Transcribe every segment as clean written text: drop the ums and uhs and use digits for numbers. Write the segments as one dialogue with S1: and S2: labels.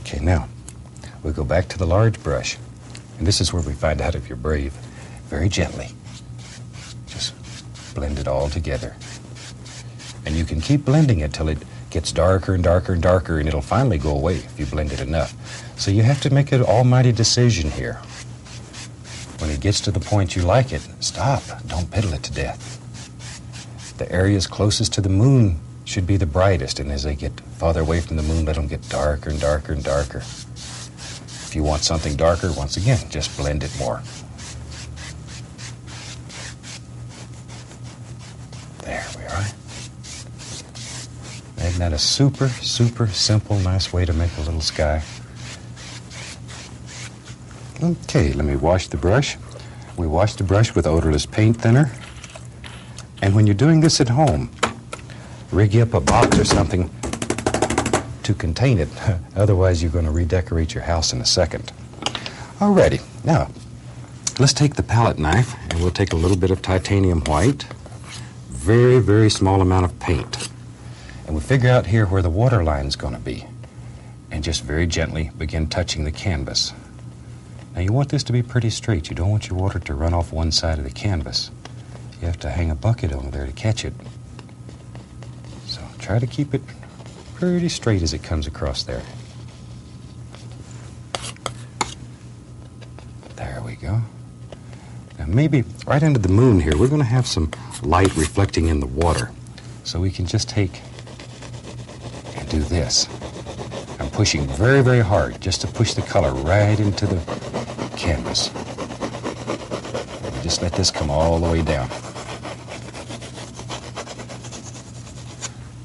S1: Okay, now we'll go back to the large brush. And this is where we find out if you're brave. Very gently. Just blend it all together. And you can keep blending it till it gets darker and darker and darker, and it'll finally go away if you blend it enough. So you have to make an almighty decision here. When it gets to the point you like it, stop. Don't piddle it to death. The areas closest to the moon should be the brightest, and as they get farther away from the moon, let them get darker and darker and darker. If you want something darker, once again, just blend it more. There we are. Isn't that a super, super simple, nice way to make a little sky? Okay, let me wash the brush. We wash the brush with odorless paint thinner. And when you're doing this at home, rig up a box or something to contain it. Otherwise, you're going to redecorate your house in a second. Alrighty, now, let's take the palette knife and we'll take a little bit of titanium white, very, very small amount of paint. And we'll figure out here where the water line's going to be. And just very gently begin touching the canvas. Now, you want this to be pretty straight. You don't want your water to run off one side of the canvas. You have to hang a bucket over there to catch it. So try to keep it pretty straight as it comes across there. There we go. Now maybe right under the moon here, we're going to have some light reflecting in the water. So we can just take and do this. I'm pushing very, very hard just to push the color right into the canvas. And just let this come all the way down.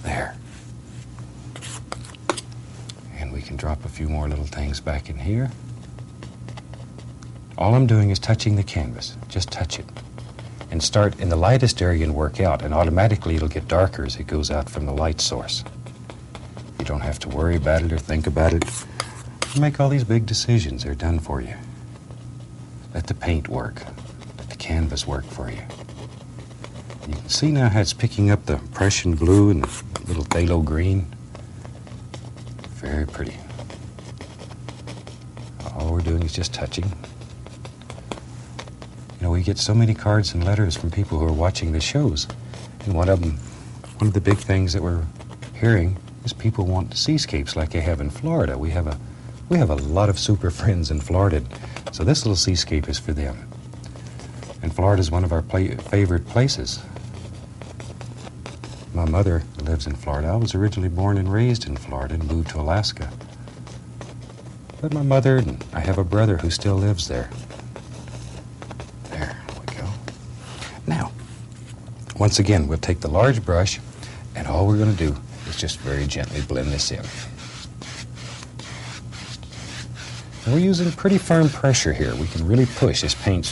S1: There. And we can drop a few more little things back in here. All I'm doing is touching the canvas. Just touch it. And start in the lightest area and work out. And automatically it'll get darker as it goes out from the light source. You don't have to worry about it or think about it. You make all these big decisions. They're done for you. Let the paint work. Let the canvas work for you. You can see now how it's picking up the Prussian blue and the little phthalo green. Very pretty. All we're doing is just touching. You know, we get so many cards and letters from people who are watching the shows. And one of the big things that we're hearing is people want seascapes like they have in Florida. We have a lot of super friends in Florida, so this little seascape is for them. And Florida is one of our favorite places. My mother lives in Florida. I was originally born and raised in Florida and moved to Alaska. But my mother and I have a brother who still lives there. There we go. Now, once again, we'll take the large brush, and all we're going to do is just very gently blend this in. And we're using pretty firm pressure here. We can really push. This paint's